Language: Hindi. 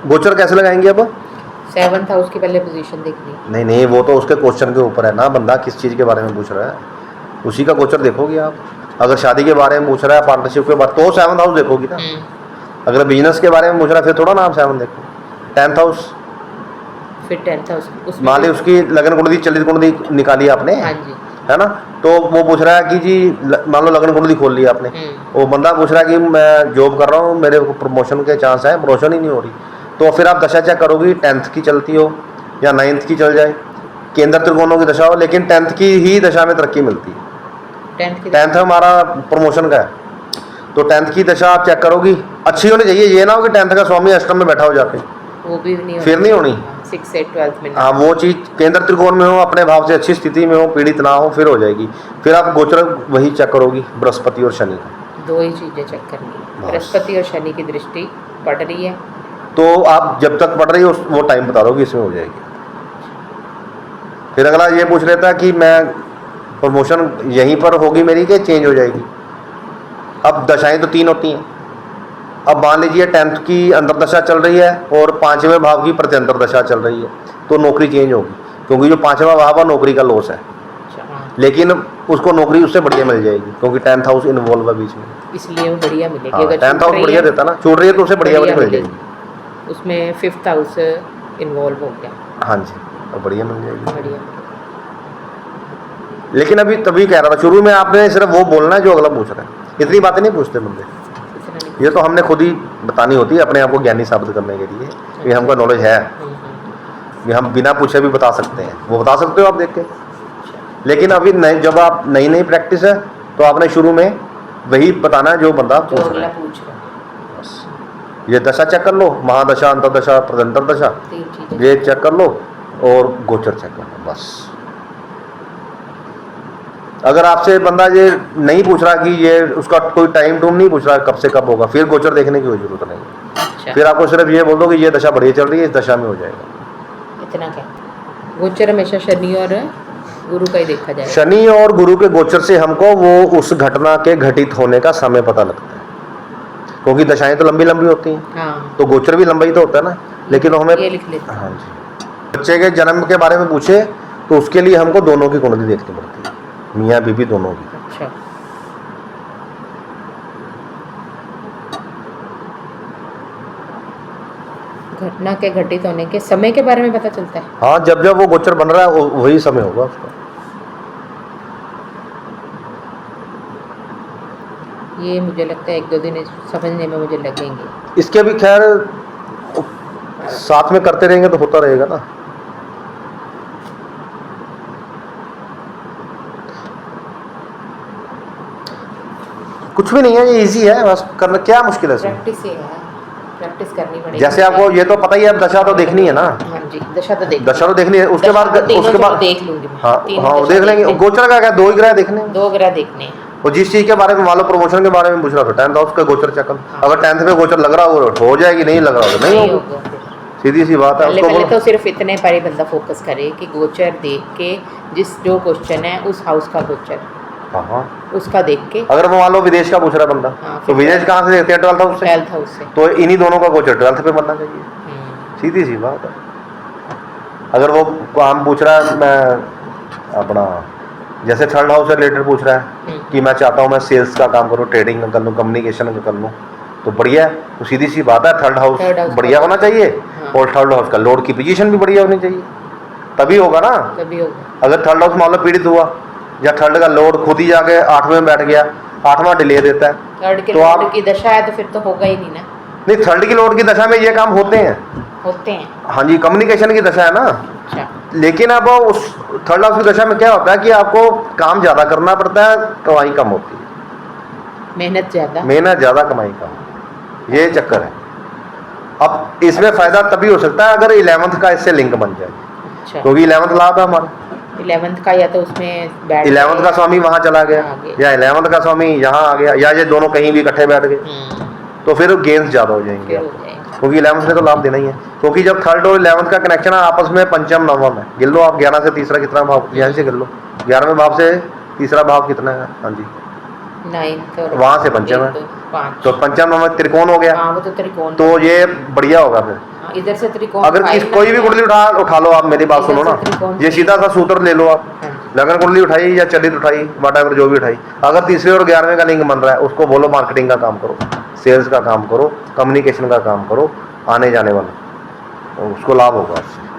गोचर कैसे लगाएंगे अब? 7th हाउस की पहले पोजीशन देखनी। नहीं नहीं, वो तो उसके क्वेश्चन के ऊपर है ना, बंदा किस चीज़ के बारे में पूछ रहा है उसी का गोचर देखोगे आप। अगर शादी के बारे में पूछ रहा है, पार्टनरशिप के बारे, तो 7th हाउस देखोगी ना। अगर बिजनेस के बारे में पूछ रहा है फिर थोड़ा ना आप 7 देखो। 10th हाउस, फिर 10th हाउस मान ली उसकी लगन कुंडली चलित कुंडली निकाली आपने, हाँ जी। है ना, तो वो पूछ रहा है कि जी मान लो लगन कुंडली खोल ली आपने, वो बंदा पूछ रहा है कि मैं जॉब कर रहा हूँ, मेरे को प्रमोशन के चांस है, प्रमोशन ही नहीं हो रही, तो फिर आप दशा चेक करोगी 10th की चलती हो या 9th की चल जाए, केंद्र त्रिकोणों की दशा हो, लेकिन 10th की ही दशा में तरक्की मिलती है। 10th हमारा प्रमोशन का है, तो 10th की दशा आप चेक करोगी, अच्छी होनी चाहिए। ये ना हो कि 10th का स्वामी अष्टम में बैठा हो जाके, वो भी नहीं फिर नहीं होनी। 6 से 12th में हाँ, वो चीज़ केंद्र त्रिकोण में हो, अपने भाव से अच्छी स्थिति में हो, पीड़ित ना हो, फिर हो जाएगी। फिर आप गोचर वही चेक करोगी, बृहस्पति और शनि का। 2 ही चीज़ें चेक करनी है, बृहस्पति और शनि की दृष्टि पड़ रही है, तो आप जब तक पढ़ रही हो वो टाइम बता दोगे, इसमें हो जाएगी। फिर अगला ये पूछ लेता है कि मैं प्रमोशन यहीं पर होगी मेरी कि चेंज हो जाएगी। अब दशाएं तो 3 होती हैं। अब मान लीजिए 10th की अंतर्दशा चल रही है और 5वें भाव की प्रत्यंतर दशा चल रही है, तो नौकरी चेंज होगी, क्योंकि जो 5वां भाव है नौकरी का लॉस है, लेकिन उसको नौकरी उससे बढ़िया मिल जाएगी, क्योंकि 10th हाउस इन्वॉल्व है बीच में, इसलिए वो बढ़िया मिलेगी। हाँ, अगर 10th हाउस बढ़िया देता ना, छूट रही है तो उसे बढ़िया मिल जाएगी। उसमें 5th हाउस इन्वॉल्व हो गया, हाँ जी, और बढ़िया मिल जाएगी, बढ़िया। लेकिन अभी तभी कह रहा था शुरू में आपने सिर्फ वो बोलना है जो अगला पूछ रहा है, इतनी बातें नहीं पूछते बंदे। ये तो हमने खुद ही बतानी होती है अपने आप को ज्ञानी साबित करने के लिए कि हमको नॉलेज है, कि हम बिना पूछे भी बता सकते हैं, वो बता सकते हो आप देख के। लेकिन अभी नए, जब आप नई नई प्रैक्टिस है तो आपने शुरू में वही बताना है जो बंदा पूछ रहा है। बस ये दशा चेक कर लो, महादशा, अंतरदशा, प्रदंतर दशा, ये चेक कर लो और गोचर चेक कर लो, बस। अगर आपसे बंदा ये नहीं पूछ रहा कि ये उसका कोई टाइम टूम नहीं पूछ रहा कब से कब होगा, फिर गोचर देखने की कोई जरूरत नहीं। अच्छा। फिर आपको सिर्फ ये बोल दो कि ये दशा बढ़िया चल रही है, इस दशा में हो जाएगा। इतना क्या, गोचर हमेशा शनि और गुरु का ही देखा जाएगा। शनि और गुरु के गोचर से हमको वो उस घटना के घटित होने का समय पता लगता है, क्योंकि दशाएं तो लंबी लंबी होती हैं, हाँ। तो गोचर भी लंबा ही तो होता है ना, लेकिन हमें ये लिख लेते हैं। हाँ जी, बच्चे के जन्म के बारे में पूछे तो उसके लिए हमको दोनों की कुंडली देखनी पड़ती है, मियाँ बीबी दोनों की। अच्छा। घटना के घटित होने के समय के बारे में पता चलता है। हाँ, जब जब वो गोचर बन रहा है वही समय होगा उसका। ये मुझे लगता है 1-2 दिन समझने में मुझे लगेंगे। इसके भी खैर साथ में करते रहेंगे तो होता रहेगा ना। कुछ भी नहीं है, ये इजी है, बस करना क्या मुश्किल है इसमें। प्रैक्टिस ही है, प्रैक्टिस करनी पड़ेगी। जैसे आपको ये तो पता ही है, अब दशा तो देखनी है ना। हाँ जी, दशा तो देख, दशा तो देखनी है, उसके बाद देख लूंगी मैं। हाँ हाँ, वो देख लेंगे। गोचर का क्या, 2 ही ग्रह देखने हैं, 2 ग्रह देखने हैं। और जिस चीज के बारे में मान लो प्रमोशन के बारे में पूछ रहा था 10th हाउस का गोचर चेक कर। अगर 10th में गोचर लग रहा हो जाएगी, नहीं लग रहा हो नहीं होगा, सीधी सी बात है। उसको पहले तो सिर्फ इतने पर ही बंदा फोकस करे कि गोचर देख के जो क्वेश्चन है उस हाउस का गोचर, हाँ, उसका देख के। अगर वो मान लो विदेश का पूछ रहा है बंदा, तो विदेश कहाँ से देखते हैं? 12th हाउस से। तो इन्हीं दोनों का गोचर 12th पे बनना चाहिए, सीधी सी बात है। अगर वो काम पूछ रहा है, मैं अपना जैसे 3rd हाउस से रिलेटेड पूछ रहा है कि मैं चाहता हूँ मैं सेल्स का काम करूँ, ट्रेडिंग कर लूँ, कम्युनिकेशन कर लूँ, तो बढ़िया है, तो सीधी सी बात है 3rd हाउस बढ़िया होना चाहिए। और 3rd हाउस का लॉर्ड की पोजीशन भी बढ़िया होनी चाहिए, तभी होगा ना। तभी होगा। अगर 3rd हाउस मान लो पीड़ित हुआ, या 3rd का लॉर्ड खुद ही जाके 8वें में बैठ गया, 8वां डिले देता है, 3rd के तो लॉर्ड की दशा है तो फिर तो होगा ही नहीं ना। नहीं, 3rd की लॉर्ड की दशा में ये काम होते हैं। हाँ जी, कम्युनिकेशन की दशा है ना। अच्छा। लेकिन अब उस 3rd हाउस की दशा में क्या होता है कि आपको काम ज़्यादा करना पड़ता है, कमाई कम होती है, मेहनत ज़्यादा कमाई कम, ये चक्कर है। अब इसमें फ़ायदा तभी हो सकता है अगर 11th का इससे लिंक बन जाए, क्योंकि 11th लाभ है हमारा। 11th का या तो उसमें 11th का स्वामी वहाँ चला गया, या 11th का स्वामी यहाँ आ गया, या ये दोनों कहीं भी इकट्ठे बैठ गए, तो फिर गेंस ज़्यादा हो जाएंगे, क्योंकि 11th में तो लाभ देना ही है। क्योंकि जब 3rd और 11th का कनेक्शन है आपस में, पंचम नवम है, गिन लो आप 11 से तीसरा कितना भाव, यहाँ से गिन लो 11वें भाव से तीसरा भाव कितना है। हाँ जी, नाइन्थ और वहाँ से पंचम है। एक, दो, पाँच। तो पंचम में त्रिकोण हो गया, हाँ वो तो त्रिकोण। तो ये बढ़िया होगा फिर। हाँ, इधर से त्रिकोण अगर फाइव कोई भी लगते कुंडली हैं। उठा लो आप, मेरी बात इधर सुनो से ना, त्रिकोण ये सीधा सा सूत्र ले लो आप, हाँ। लगन कुंडली उठाई या चलित उठाई, वट जो भी उठाई, अगर तीसरे और 11वें का लिंग बन रहा है, उसको बोलो मार्केटिंग का काम करो, सेल्स का काम करो, कम्युनिकेशन का काम करो, आने जाने वाला, उसको लाभ होगा उससे।